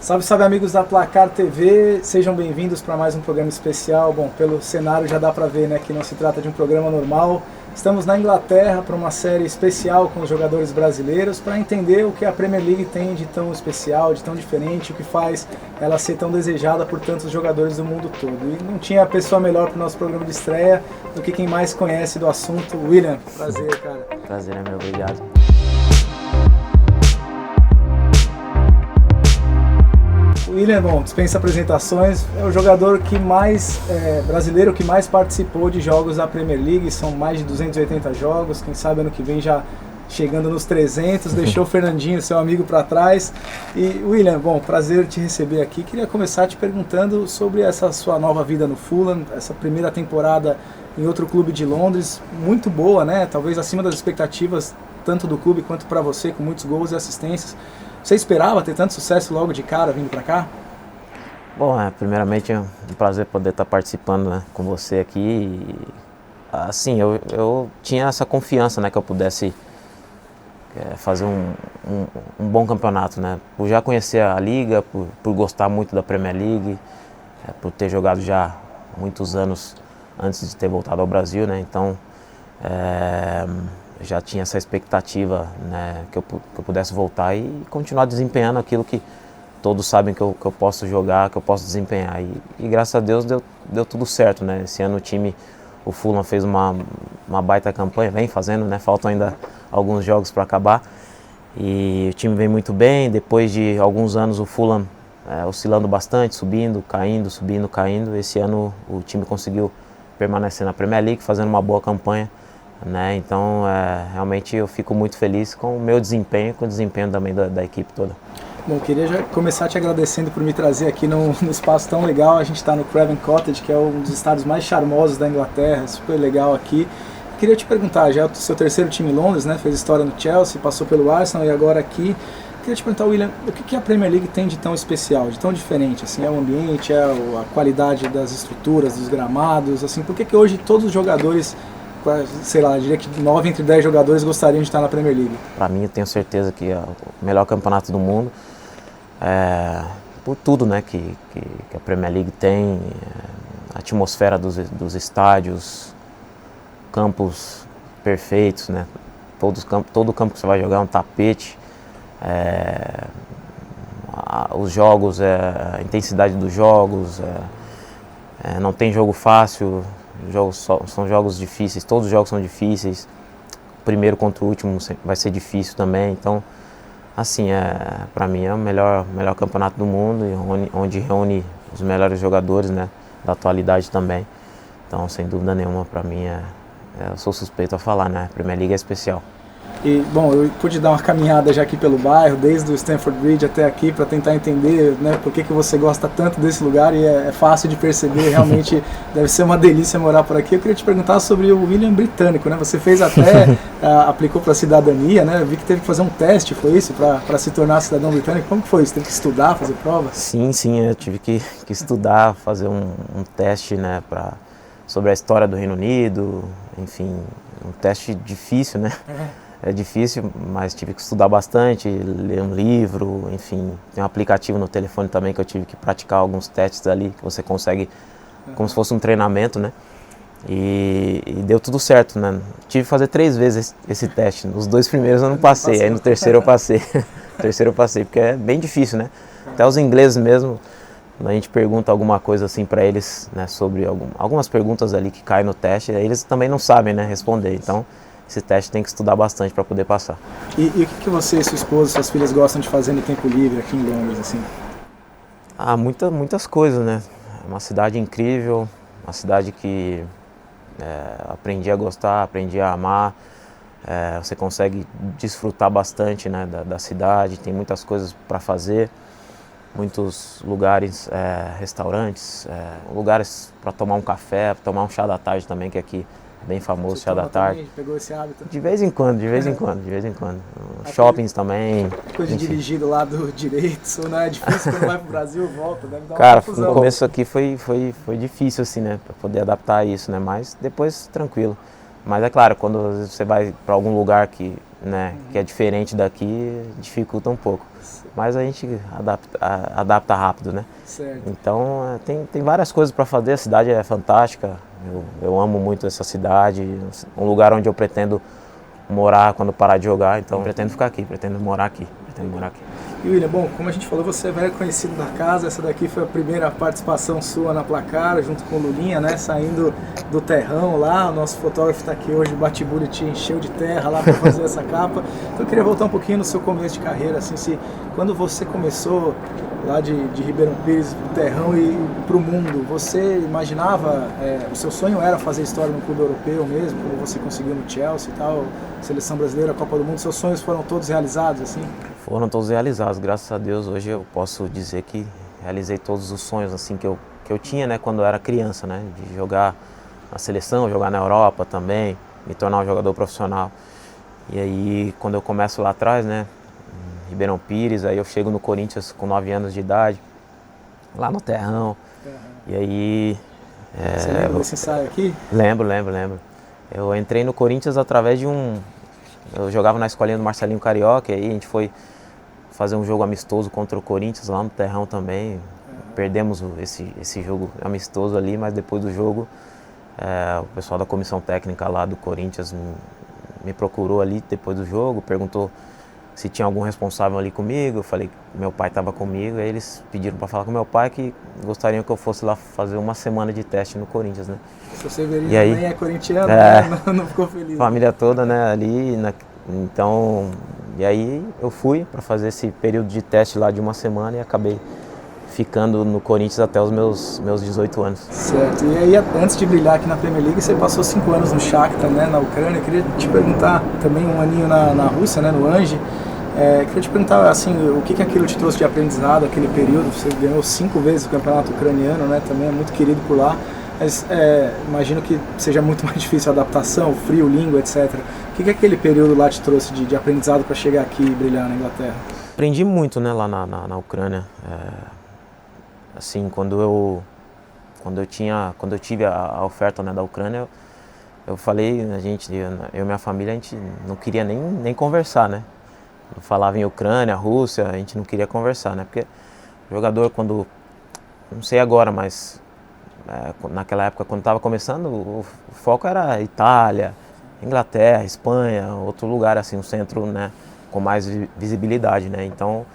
Salve, salve amigos da Placar TV, sejam bem-vindos para mais um programa especial. Bom, pelo cenário já dá para ver, né, que não se trata de um programa normal. Estamos na Inglaterra para uma série especial com os jogadores brasileiros para entender o que a Premier League tem de tão especial, de tão diferente, o que faz ela ser tão desejada por tantos jogadores do mundo todo. E não tinha pessoa melhor para o nosso programa de estreia do que quem mais conhece do assunto. William, prazer, cara. Prazer é meu, obrigado. O William, bom, dispensa apresentações, é o jogador que mais, brasileiro que mais participou de jogos da Premier League, são mais de 280 jogos, quem sabe ano que vem já chegando nos 300, deixou o Fernandinho, seu amigo, para trás. E William, bom, prazer te receber aqui, queria começar te perguntando sobre essa sua nova vida no Fulham, essa primeira temporada em outro clube de Londres, muito boa, né, talvez acima das expectativas, tanto do clube quanto para você, com muitos gols e assistências. Você esperava ter tanto sucesso logo de cara vindo para cá? Bom, primeiramente é um prazer poder estar participando, né, com você aqui. E, assim, eu tinha essa confiança, né, que eu pudesse fazer um bom campeonato, né, por já conhecer a liga, por gostar muito da Premier League, por ter jogado já muitos anos antes de ter voltado ao Brasil, né, então já tinha essa expectativa, né, que eu pudesse voltar e continuar desempenhando aquilo que todos sabem que eu posso jogar, que eu posso desempenhar. E graças a Deus deu tudo certo, né? Esse ano o Fulham fez uma baita campanha, vem fazendo, né? Faltam ainda alguns jogos para acabar. E o time vem muito bem. Depois de alguns anos o Fulham oscilando bastante, subindo, caindo. Esse ano o time conseguiu permanecer na Premier League, fazendo uma boa campanha. Né? Então, realmente eu fico muito feliz com o meu desempenho, com o desempenho também da equipe toda. Bom, eu queria já começar te agradecendo por me trazer aqui num espaço tão legal. A gente está no Craven Cottage, que é um dos estádios mais charmosos da Inglaterra, super legal aqui. Queria te perguntar, já é o seu terceiro time em Londres, né? Fez história no Chelsea, passou pelo Arsenal e agora aqui. Queria te perguntar, William, o que a Premier League tem de tão especial, de tão diferente? Assim, é o ambiente, é a qualidade das estruturas, dos gramados, assim, por que hoje todos os jogadores, sei lá, eu diria que 9 entre 10 jogadores gostariam de estar na Premier League? Para mim, eu tenho certeza que é o melhor campeonato do mundo, por tudo, né, que a Premier League tem, a atmosfera dos estádios, campos perfeitos, né, todo campo que você vai jogar é um tapete, os jogos, a intensidade dos jogos, não tem jogo fácil. São jogos difíceis, todos os jogos são difíceis, o primeiro contra o último vai ser difícil também, então, assim, para mim é o melhor campeonato do mundo, onde reúne os melhores jogadores, né, da atualidade também, então, sem dúvida nenhuma, para mim, eu sou suspeito a falar, né, a Premier League é especial. E, bom, eu pude dar uma caminhada já aqui pelo bairro, desde o Stamford Bridge até aqui, para tentar entender, né, por que você gosta tanto desse lugar, e é fácil de perceber, realmente deve ser uma delícia morar por aqui. Eu queria te perguntar sobre o William britânico, né? Você fez até, aplicou para a cidadania, né? Eu vi que teve que fazer um teste, foi isso, para se tornar cidadão britânico. Como que foi isso? Teve que estudar, fazer prova? Sim, eu tive que estudar, fazer um teste, né, sobre a história do Reino Unido, enfim, um teste difícil, né? É difícil, mas tive que estudar bastante, ler um livro, enfim, tem um aplicativo no telefone também que eu tive que praticar alguns testes ali, que você consegue, como se fosse um treinamento, né? E deu tudo certo, né? Tive que fazer 3 vezes esse teste, nos 2 primeiros eu não passei, aí no terceiro eu passei. No terceiro eu passei, porque é bem difícil, né? Até os ingleses mesmo, quando a gente pergunta alguma coisa assim para eles, né, sobre algumas perguntas ali que caem no teste, aí eles também não sabem, né, responder, então esse teste tem que estudar bastante para poder passar. E o que você, sua esposa, suas filhas gostam de fazer no tempo livre aqui em Londres, assim? Muitas coisas, né? É uma cidade incrível, uma cidade que aprendi a gostar, aprendi a amar. Você consegue desfrutar bastante, né, da cidade, tem muitas coisas para fazer, muitos lugares, restaurantes, lugares para tomar um café, para tomar um chá da tarde também, que aqui bem famoso, chá da tarde. Também, pegou esse hábito? De vez em quando. Shoppings também. Coisa de dirigir do lado direito, não é difícil quando vai pro Brasil, volta, deve dar uma Cara, confusão. no começo aqui foi difícil assim, né, para poder adaptar a isso, né, mas depois tranquilo. Mas é claro, quando às vezes você vai para algum lugar que, né, que é diferente daqui, dificulta um pouco. Mas a gente adapta rápido, né? Certo. Então tem várias coisas para fazer, a cidade é fantástica, eu amo muito essa cidade, um lugar onde eu pretendo morar quando parar de jogar, então pretendo ficar aqui, pretendo morar aqui. E William, bom, como a gente falou, você é velho conhecido da casa, essa daqui foi a primeira participação sua na Placar, junto com o Lulinha, né, saindo do terrão lá, o nosso fotógrafo está aqui hoje, o Batibuli te encheu de terra lá para fazer essa capa. Então eu queria voltar um pouquinho no seu começo de carreira, assim, quando você começou lá de Ribeirão Pires, do terrão e para o mundo, você imaginava, o seu sonho era fazer história no clube europeu mesmo, como você conseguiu no Chelsea e tal, Seleção Brasileira, Copa do Mundo, seus sonhos foram todos realizados, assim? Foram todos realizados, graças a Deus. Hoje eu posso dizer que realizei todos os sonhos assim que eu tinha, né, quando eu era criança, né, de jogar na seleção, jogar na Europa também, me tornar um jogador profissional. E aí, quando eu começo lá atrás, né, em Ribeirão Pires, aí eu chego no Corinthians com 9 anos de idade, lá no terrão. E aí... Você lembra desse ensaio aqui? Lembro. Eu entrei no Corinthians através de eu jogava na escolinha do Marcelinho Carioca, e aí a gente foi fazer um jogo amistoso contra o Corinthians lá no terrão também. Perdemos esse jogo amistoso ali, mas depois do jogo o pessoal da comissão técnica lá do Corinthians me procurou ali depois do jogo, perguntou se tinha algum responsável ali comigo. Eu falei que meu pai estava comigo, aí eles pediram para falar com meu pai que gostariam que eu fosse lá fazer uma semana de teste no Corinthians, né? Seu Severino também é corintiano, né? Não ficou feliz. Família toda, né, ali, então, e aí eu fui para fazer esse período de teste lá de uma semana e acabei ficando no Corinthians até os meus 18 anos. Certo, e aí antes de brilhar aqui na Premier League, você passou 5 anos no Shakhtar, né, na Ucrânia. Eu queria te perguntar também um aninho na Rússia, né, no Anji. Queria te perguntar assim, o que aquilo te trouxe de aprendizado, aquele período. Você ganhou 5 vezes o campeonato ucraniano, né, também é muito querido por lá. Mas imagino que seja muito mais difícil a adaptação, o frio, língua, etc. O que aquele período lá te trouxe de aprendizado para chegar aqui e brilhar na Inglaterra? Aprendi muito, né, lá na Ucrânia. Assim, quando eu tive a oferta, né, da Ucrânia, eu falei, eu e minha família, a gente não queria nem conversar, né? Eu falava em Ucrânia, Rússia, a gente não queria conversar, né? Porque o jogador, não sei agora, mas naquela época, quando estava começando, o foco era Itália, Inglaterra, Espanha, outro lugar, assim, um centro, né, com mais visibilidade, né? Então,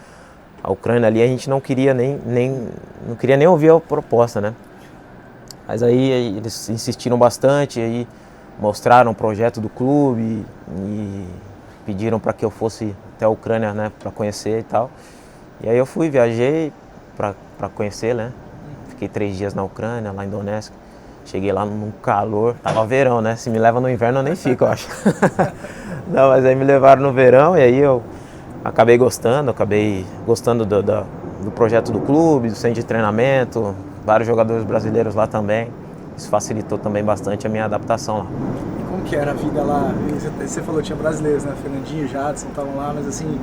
a Ucrânia ali a gente não queria nem ouvir a proposta, né? Mas aí eles insistiram bastante, aí mostraram o projeto do clube e pediram para que eu fosse até a Ucrânia, né, para conhecer e tal. E aí eu viajei para conhecer, né? Fiquei 3 dias na Ucrânia, lá em Donetsk. Cheguei lá num calor, tava verão, né? Se me leva no inverno eu nem fico, eu acho. Não, mas aí me levaram no verão e aí eu acabei gostando do projeto do clube, do centro de treinamento, vários jogadores brasileiros lá também. Isso facilitou também bastante a minha adaptação lá. E como que era a vida lá? Você falou que tinha brasileiros, né? Fernandinho, Jadson estavam lá, mas assim,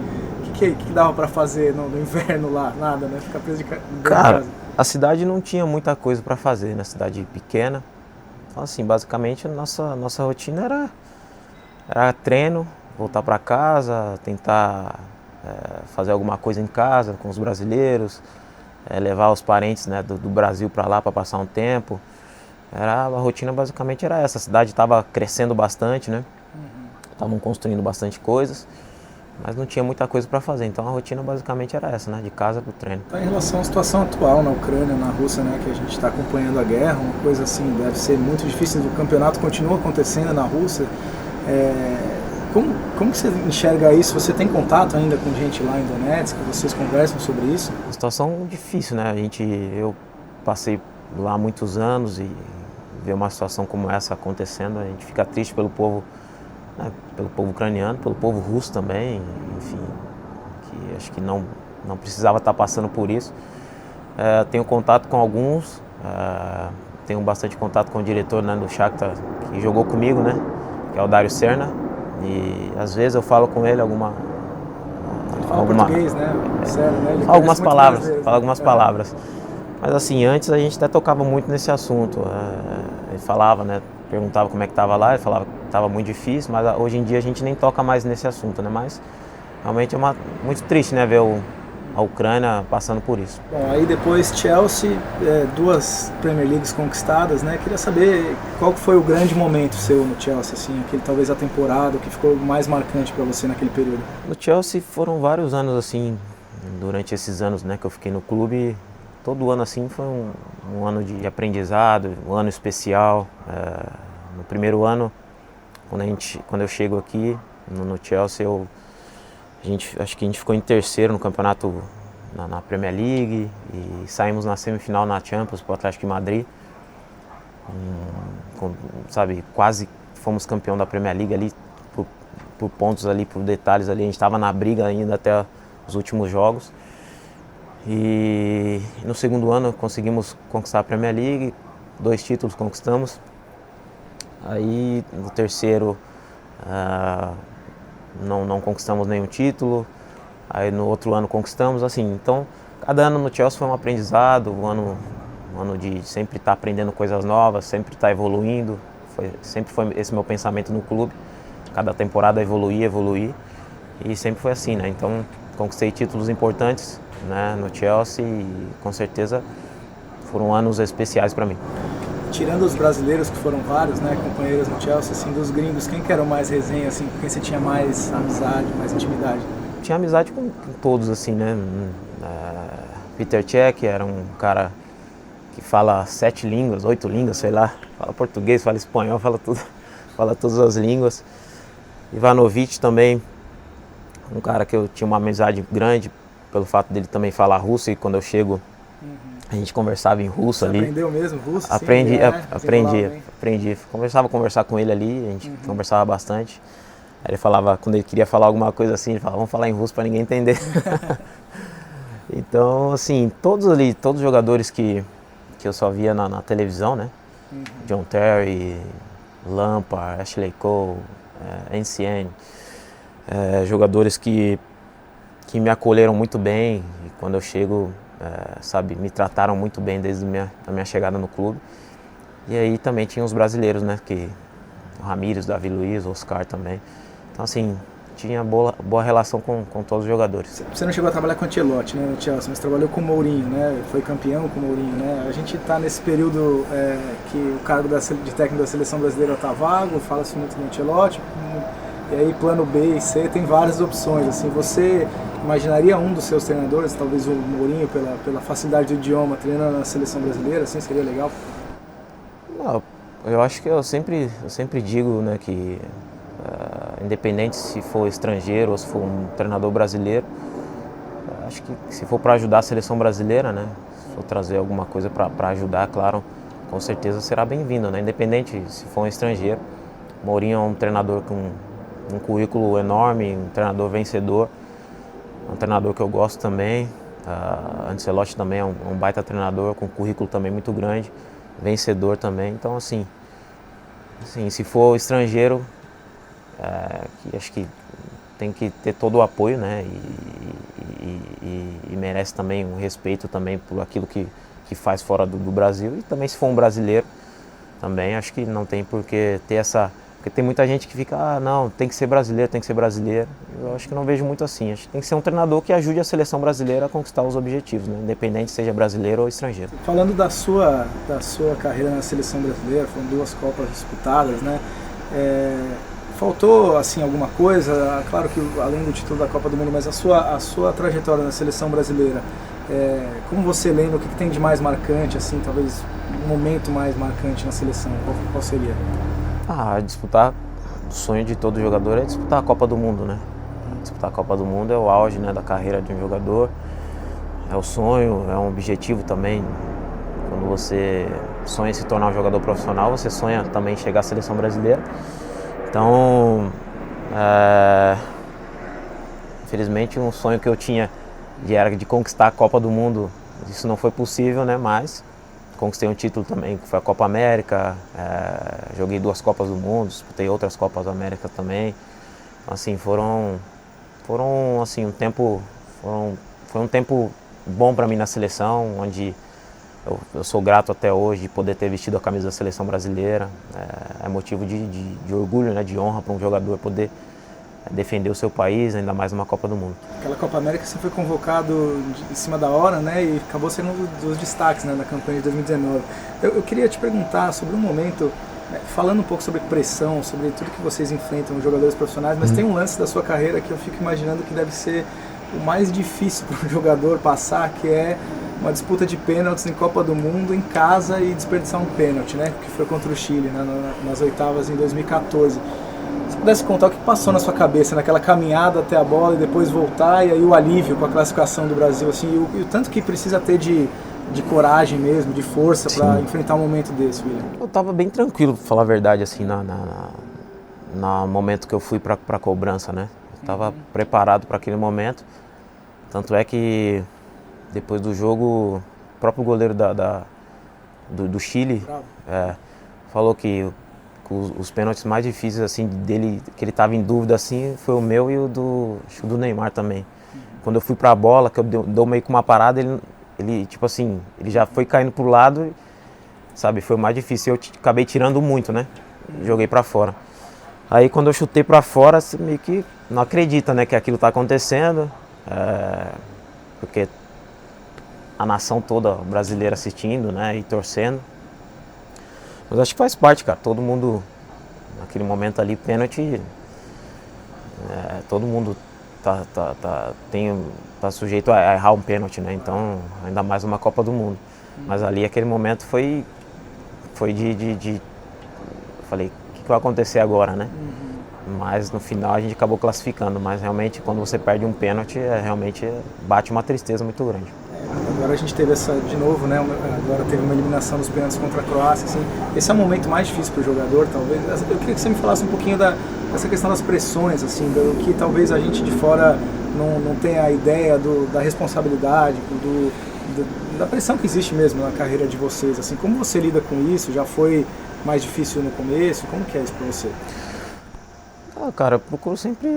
o que dava para fazer no inverno lá? Nada, né? Ficar preso de casa. A cidade não tinha muita coisa para fazer, né? Cidade pequena. Então, assim, basicamente, nossa rotina era treino, voltar para casa, tentar fazer alguma coisa em casa com os brasileiros, levar os parentes, né, do Brasil para lá para passar um tempo. A rotina basicamente era essa. A cidade estava crescendo bastante, né? Estavam construindo bastante coisas, mas não tinha muita coisa para fazer. Então a rotina basicamente era essa, né? De casa para o treino. Em relação à situação atual na Ucrânia, na Rússia, né, que a gente está acompanhando a guerra, uma coisa assim, deve ser muito difícil. O campeonato continua acontecendo na Rússia. Como que você enxerga isso? Você tem contato ainda com gente lá em Donetsk? Vocês conversam sobre isso? Uma situação difícil, né? Eu passei lá há muitos anos e ver uma situação como essa acontecendo, a gente fica triste pelo povo, né, pelo povo ucraniano, pelo povo russo também, enfim, que acho que não precisava estar passando por isso. Tenho contato com alguns, tenho bastante contato com o diretor, né, do Shakhtar, que jogou comigo, né, que é o Dario Serna, e às vezes eu falo com ele Ele fala português, né? Sério, né? Ele fala algumas né? palavras. Mas assim, antes a gente até tocava muito nesse assunto. Ele falava, né, perguntava como é que estava lá, ele falava que estava muito difícil, mas hoje em dia a gente nem toca mais nesse assunto, né? Mas realmente é muito triste, né, ver a Ucrânia passando por isso. Bom, aí depois Chelsea, 2 Premier Leagues conquistadas, né? Queria saber qual foi o grande momento seu no Chelsea, assim, aquele talvez a temporada, o que ficou mais marcante para você naquele período? No Chelsea foram vários anos assim, durante esses anos, né, que eu fiquei no clube, todo ano assim foi um ano de aprendizado, um ano especial. No primeiro ano, quando eu chego aqui no Chelsea, acho que a gente ficou em terceiro no campeonato na Premier League e saímos na semifinal na Champions para o Atlético de Madrid. Sabe, quase fomos campeão da Premier League ali por pontos ali, por detalhes ali. A gente estava na briga ainda até os últimos jogos. E no segundo ano conseguimos conquistar a Premier League, 2 títulos conquistamos. Aí no terceiro não conquistamos nenhum título, aí no outro ano conquistamos, assim, então cada ano no Chelsea foi um aprendizado, um ano de sempre estar aprendendo coisas novas, sempre estar evoluindo, sempre foi esse meu pensamento no clube, cada temporada evoluir, e sempre foi assim, né, então conquistei títulos importantes, né, no Chelsea e com certeza foram anos especiais para mim. Tirando os brasileiros, que foram vários, né, companheiros no Chelsea, assim, dos gringos, quem que era o mais resenha, assim, com quem você tinha mais amizade, mais intimidade? Tinha amizade com todos, assim, né, Peter Cech era um cara que fala 7 línguas, 8 línguas, sei lá, fala português, fala espanhol, fala tudo, fala todas as línguas. Ivanovic também, um cara que eu tinha uma amizade grande, pelo fato dele também falar russo, e quando eu chego, a gente conversava em russo. Você ali. Aprendeu mesmo russo? Aprendi. Começava a conversar com ele ali, a gente conversava bastante. Aí ele falava, quando ele queria falar alguma coisa assim, ele falava, vamos falar em russo para ninguém entender. Então, assim, todos os jogadores que eu só via na televisão, né? John Terry, Lampard, Ashley Cole, Ancien, jogadores que me acolheram muito bem, e quando eu chego, sabe, me trataram muito bem desde a minha chegada no clube. E aí também tinha os brasileiros, né, o Ramírez, Davi Luiz, Oscar também. Então, assim, tinha boa relação com todos os jogadores. Você não chegou a trabalhar com o Ancelotti, né, no Chelsea, mas trabalhou com o Mourinho, né, foi campeão com o Mourinho, né. A gente está nesse período que o cargo de técnico da seleção brasileira está vago, fala-se muito do Ancelotti, e aí plano B e C tem várias opções, assim, você imaginaria um dos seus treinadores, talvez o Mourinho, pela facilidade do idioma, treinando na seleção brasileira, assim, seria legal? Não, eu acho que eu sempre digo, né, que independente se for estrangeiro ou se for um treinador brasileiro, acho que se for para ajudar a seleção brasileira, né, se for trazer alguma coisa para ajudar, claro, com certeza será bem-vindo, né, independente se for um estrangeiro. Mourinho é um treinador com um currículo enorme, um treinador vencedor, um treinador que eu gosto também. Ancelotti também é um baita treinador com um currículo também muito grande, vencedor também. Então, assim se for estrangeiro, acho que tem que ter todo o apoio, né? E merece também um respeito também por aquilo que faz fora do Brasil. E também se for um brasileiro, também acho que não tem por que ter essa... Porque tem muita gente que fica, não, tem que ser brasileiro. Eu acho que não vejo muito assim. Acho que tem que ser um treinador que ajude a seleção brasileira a conquistar os objetivos, né? Independente seja brasileiro ou estrangeiro. Falando da sua carreira na seleção brasileira, foram 2 Copas disputadas, né? Faltou, assim, alguma coisa? Claro que além do título da Copa do Mundo, mas a sua trajetória na seleção brasileira, como você lembra, o que tem de mais marcante, assim, talvez um momento mais marcante na seleção? Qual seria? Disputar, o sonho de todo jogador é disputar a Copa do Mundo, né? Disputar a Copa do Mundo é o auge, né, da carreira de um jogador, é o sonho, é um objetivo também. Quando você sonha em se tornar um jogador profissional, você sonha também em chegar à seleção brasileira. Então, infelizmente, um sonho que eu tinha era de conquistar a Copa do Mundo, isso não foi possível, né, mas conquistei um título também, que foi a Copa América, joguei 2 Copas do Mundo, disputei outras Copas da América também. Assim, foram assim, foi um tempo bom para mim na seleção, onde eu sou grato até hoje de poder ter vestido a camisa da seleção brasileira. É motivo de orgulho, né, de honra para um jogador poder defender o seu país, ainda mais numa Copa do Mundo. Aquela Copa América você foi convocado em cima da hora, né, e acabou sendo um dos destaques, né, na campanha de 2019. Eu queria te perguntar sobre um momento, falando um pouco sobre pressão, sobre tudo que vocês enfrentam, os jogadores profissionais, mas tem um lance da sua carreira que eu fico imaginando que deve ser o mais difícil para um jogador passar, que é uma disputa de pênaltis em Copa do Mundo em casa e desperdiçar um pênalti, né, que foi contra o Chile, né, nas oitavas em 2014. Se pudesse contar o que passou na sua cabeça naquela caminhada até a bola e depois voltar, e aí o alívio com a classificação do Brasil, assim, e o tanto que precisa ter de coragem mesmo, de força para enfrentar um momento desse, William? Eu estava bem tranquilo, pra falar a verdade, assim, no momento que eu fui para a cobrança, né? Eu estava preparado para aquele momento, tanto é que depois do jogo, o próprio goleiro do Chile falou que os pênaltis mais difíceis assim dele, que ele estava em dúvida assim, foi o meu e o do Neymar também. Quando eu fui para a bola, que eu dou meio que uma parada, ele tipo assim, ele já foi caindo pro lado, sabe, foi o mais difícil. Eu acabei tirando muito, né? Joguei para fora. Aí quando eu chutei para fora, você meio que não acredita, né, que aquilo tá acontecendo, porque a nação toda brasileira assistindo, né, e torcendo. Mas acho que faz parte, cara. Todo mundo, naquele momento ali, pênalti, todo mundo tá sujeito a errar um pênalti, né? Então, ainda mais uma Copa do Mundo. Mas ali, aquele momento foi falei, o que vai acontecer agora, né? Mas no final a gente acabou classificando. Mas realmente, quando você perde um pênalti, realmente bate uma tristeza muito grande. Agora a gente teve de novo, né? Agora teve uma eliminação dos pênaltis contra a Croácia, assim. Esse é o momento mais difícil para o jogador, talvez. Eu queria que você me falasse um pouquinho dessa questão das pressões, assim, do que talvez a gente de fora não tenha a ideia da responsabilidade, da pressão que existe mesmo na carreira de vocês, assim. Como você lida com isso? Já foi mais difícil no começo? Como que é isso para você? Cara, eu procuro sempre...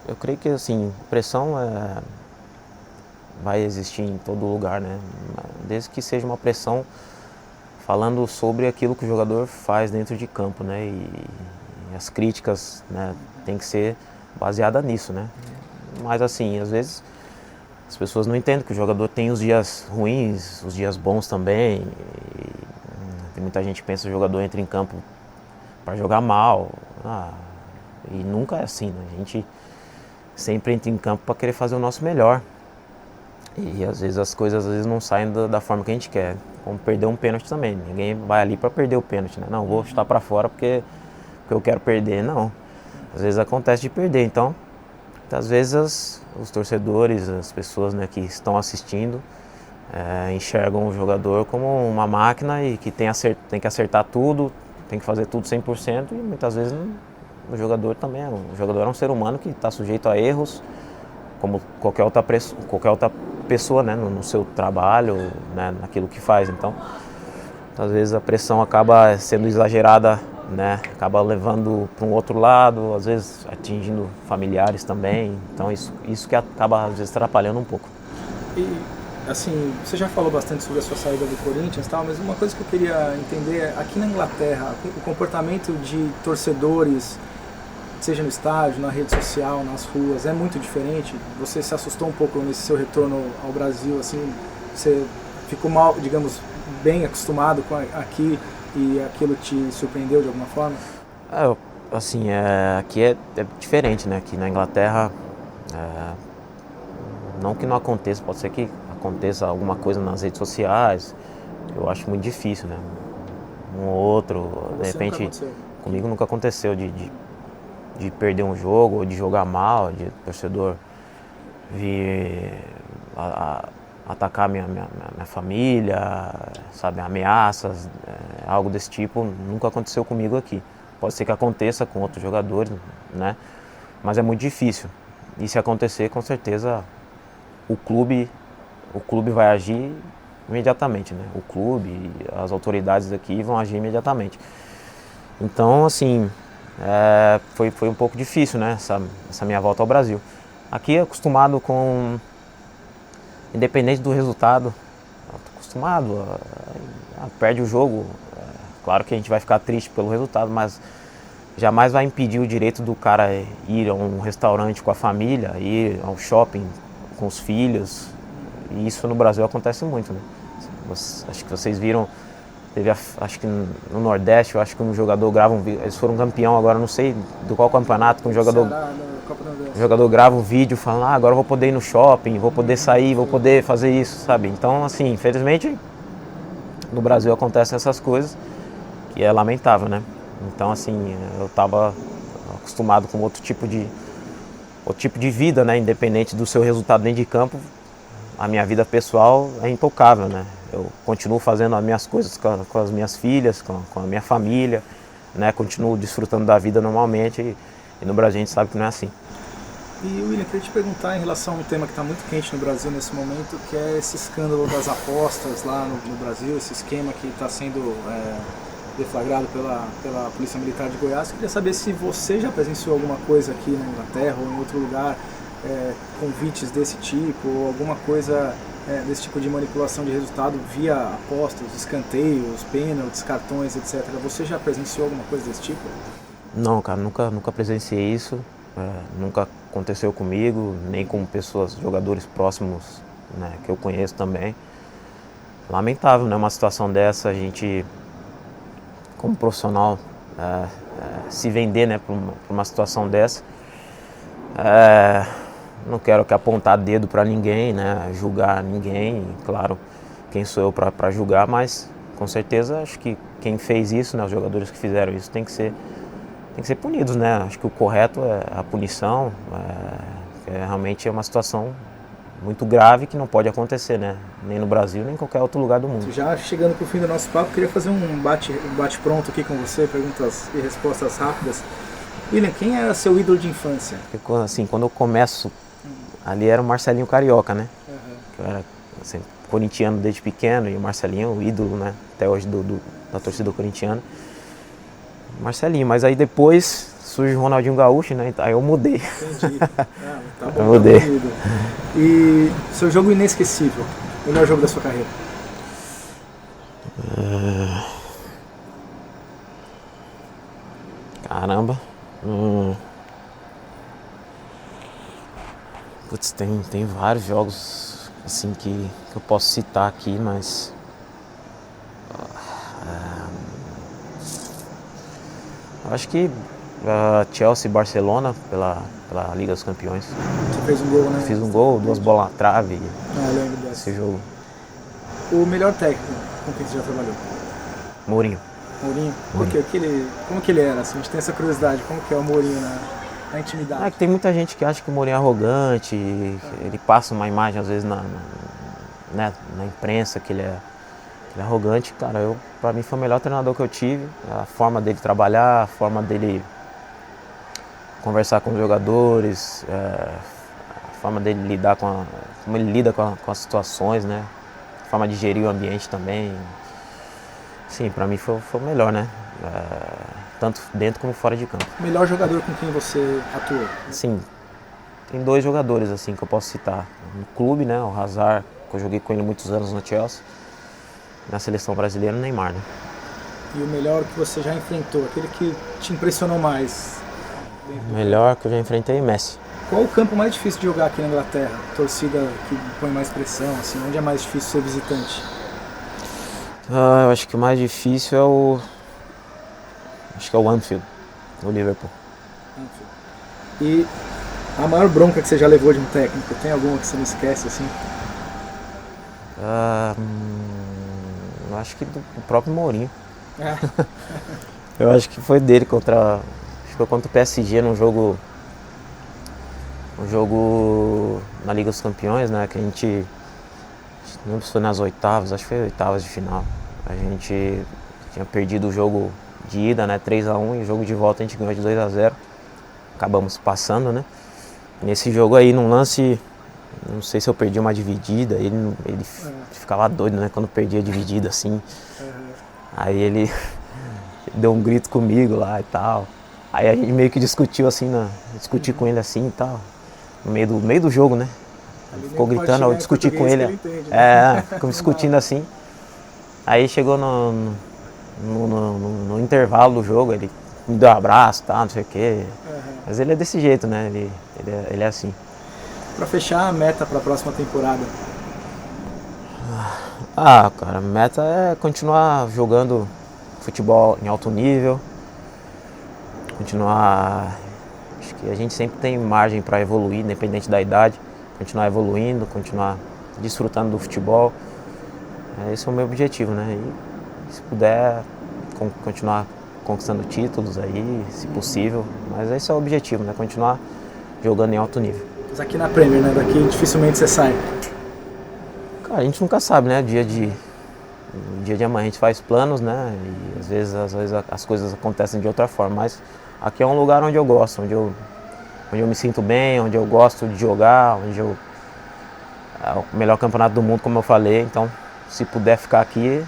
eu creio que, assim, pressão vai existir em todo lugar, né? Desde que seja uma pressão falando sobre aquilo que o jogador faz dentro de campo, né? E as críticas, né, tem que ser baseada nisso, né? Mas assim, às vezes as pessoas não entendem que o jogador tem os dias ruins, os dias bons também. E tem muita gente que pensa que o jogador entra em campo para jogar mal. E nunca é assim, né? A gente sempre entra em campo para querer fazer o nosso melhor. E às vezes as coisas não saem da forma que a gente quer. Como perder um pênalti também. Ninguém vai ali para perder o pênalti, né? Não, vou chutar para fora porque eu quero perder. Não. Às vezes acontece de perder. Então, às vezes os torcedores, as pessoas, né, que estão assistindo, enxergam o jogador como uma máquina e que tem que acertar tudo, tem que fazer tudo 100%. E muitas vezes o jogador também o jogador é um ser humano que está sujeito a erros, como qualquer outra pessoa, né, no seu trabalho, né, naquilo que faz. Então, às vezes a pressão acaba sendo exagerada, né, acaba levando para um outro lado, às vezes atingindo familiares também. Então, isso que acaba, às vezes, atrapalhando um pouco. E, assim, você já falou bastante sobre a sua saída do Corinthians e tal, mas uma coisa que eu queria entender é, aqui na Inglaterra, o comportamento de torcedores, seja no estádio, na rede social, nas ruas, é muito diferente? Você se assustou um pouco nesse seu retorno ao Brasil, assim, você ficou mal, digamos, bem acostumado com aqui e aquilo te surpreendeu de alguma forma? Assim, aqui é diferente, né? Aqui na Inglaterra, não que não aconteça, pode ser que aconteça alguma coisa nas redes sociais, eu acho muito difícil, né? Um ou outro, de repente, comigo nunca aconteceu de perder um jogo, ou de jogar mal, de torcedor vir atacar minha família, sabe, ameaças, algo desse tipo, nunca aconteceu comigo aqui. Pode ser que aconteça com outros jogadores, né? Mas é muito difícil. E se acontecer, com certeza, o clube vai agir imediatamente, né? O clube, as autoridades aqui vão agir imediatamente. Então, assim, foi um pouco difícil, né, essa minha volta ao Brasil. Aqui, acostumado com, independente do resultado, acostumado, perde o jogo. Claro que a gente vai ficar triste pelo resultado, mas jamais vai impedir o direito do cara ir a um restaurante com a família, ir ao shopping com os filhos. E isso no Brasil acontece muito, né? Acho que vocês viram, acho que no Nordeste, eu acho que um jogador grava um vídeo, eles foram campeão agora, não sei do qual campeonato, que um jogador grava um vídeo falando, agora eu vou poder ir no shopping, vou poder sair, vou poder fazer isso, sabe? Então, assim, infelizmente, no Brasil acontecem essas coisas, que é lamentável, né? Então, assim, eu estava acostumado com outro tipo de vida, né? Independente do seu resultado dentro de campo, a minha vida pessoal é intocável, né? Eu continuo fazendo as minhas coisas com as minhas filhas, com a minha família, né? Continuo desfrutando da vida normalmente e no Brasil a gente sabe que não é assim. E William, queria te perguntar em relação a um tema que está muito quente no Brasil nesse momento, que é esse escândalo das apostas lá no Brasil, esse esquema que está sendo deflagrado pela Polícia Militar de Goiás. Queria saber se você já presenciou alguma coisa aqui na Inglaterra ou em outro lugar, convites desse tipo, ou alguma coisa desse tipo de manipulação de resultado via apostas, escanteios, pênaltis, cartões, etc. Você já presenciou alguma coisa desse tipo? Não, cara, nunca presenciei isso, nunca aconteceu comigo, nem com pessoas, jogadores próximos, né, que eu conheço também. Lamentável, né, uma situação dessa, a gente, como profissional, se vender, né, para uma situação dessa. Não quero que apontar dedo para ninguém, né, julgar ninguém, claro, quem sou eu para julgar, mas com certeza acho que quem fez isso, né, os jogadores que fizeram isso, tem que ser punidos, né? Acho que o correto é a punição, realmente é uma situação muito grave que não pode acontecer, né? Nem no Brasil, nem em qualquer outro lugar do mundo. Já chegando para o fim do nosso papo, queria fazer um bate-pronto aqui com você, perguntas e respostas rápidas. William, quem era seu ídolo de infância? Assim, quando eu começo, ali era o Marcelinho Carioca, né? Uhum. Eu era assim, corintiano desde pequeno e o Marcelinho, o ídolo, né? Até hoje da torcida corintiana. Marcelinho, mas aí depois surge o Ronaldinho Gaúcho, né? Aí eu mudei. Entendi. Tá bom, eu mudei. E seu jogo inesquecível? O melhor jogo da sua carreira? Caramba. Putz, tem vários jogos assim que eu posso citar aqui, mas acho que Chelsea e Barcelona pela Liga dos Campeões. Você fez um gol, né? Fiz um gol, 2 bolas na trave. Lembro dessa. Esse jogo. O melhor técnico com quem você já trabalhou? Mourinho. Mourinho? Por quê? Como que ele era? Assim, a gente tem essa curiosidade. Como que é o Mourinho na intimidade? Que tem muita gente que acha que o Mourinho é arrogante, ele passa uma imagem às vezes na imprensa que ele é arrogante. Cara, pra mim foi o melhor treinador que eu tive. A forma dele trabalhar, a forma dele conversar com os jogadores, a forma dele lidar como ele lida com as situações, né? A forma de gerir o ambiente também. Sim, pra mim foi o melhor, né? Tanto dentro como fora de campo. Melhor jogador com quem você atuou? Sim, tem 2 jogadores assim que eu posso citar. No clube, né? O Hazard, que eu joguei com ele muitos anos no Chelsea. Na seleção brasileira, o Neymar, né? E o melhor que você já enfrentou? Aquele que te impressionou mais? O melhor que eu já enfrentei é Messi. Qual o campo mais difícil de jogar aqui na Inglaterra? Torcida que põe mais pressão, assim, onde é mais difícil ser visitante? Eu acho que o mais difícil acho que é o Anfield, no Liverpool. E a maior bronca que você já levou de um técnico, tem alguma que você não esquece, assim? Eu acho que do próprio Mourinho. Eu acho que foi dele contra o PSG num jogo na Liga dos Campeões, né? Que a gente, não lembro se foi nas oitavas, acho que foi oitavas de final. A gente tinha perdido o jogo de ida, né? 3-1, e o jogo de volta a gente ganhou de 2-0. Acabamos passando, né? Nesse jogo aí, num lance, não sei se eu perdi uma dividida, ele ficava doido, né? Quando perdia a dividida, assim. Aí ele deu um grito comigo lá e tal. Aí a gente meio que discutiu assim, discuti com ele assim e tal. No meio do jogo, né? Ficou gritando, eu discuti com ele. Ficamos discutindo assim. Aí chegou no intervalo do jogo, ele me deu um abraço, tá, não sei o quê. Mas ele é desse jeito, né? Ele é assim. Para fechar, a meta para a próxima temporada? Cara, a meta é continuar jogando futebol em alto nível, continuar. Acho que a gente sempre tem margem para evoluir, independente da idade, continuar evoluindo, continuar desfrutando do futebol. Esse é o meu objetivo, né? E se puder continuar conquistando títulos aí, se possível, mas esse é o objetivo, né? Continuar jogando em alto nível. Mas aqui na Premier, né? Daqui dificilmente você sai. Cara, a gente nunca sabe, né? Dia de amanhã a gente faz planos, né? E às vezes as coisas acontecem de outra forma, mas aqui é um lugar onde eu gosto, onde eu me sinto bem, onde eu gosto de jogar, é o melhor campeonato do mundo, como eu falei, então se puder ficar aqui,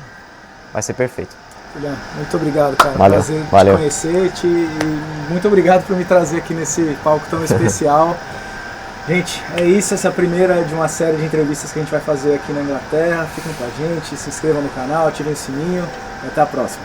vai ser perfeito. Juliano, muito obrigado, cara. Valeu, Prazer te valeu. conhecer e muito obrigado por me trazer aqui nesse palco tão especial. Gente, é isso, essa é a primeira de uma série de entrevistas que a gente vai fazer aqui na Inglaterra. Fiquem com a gente, se inscrevam no canal, ativem o sininho e até a próxima.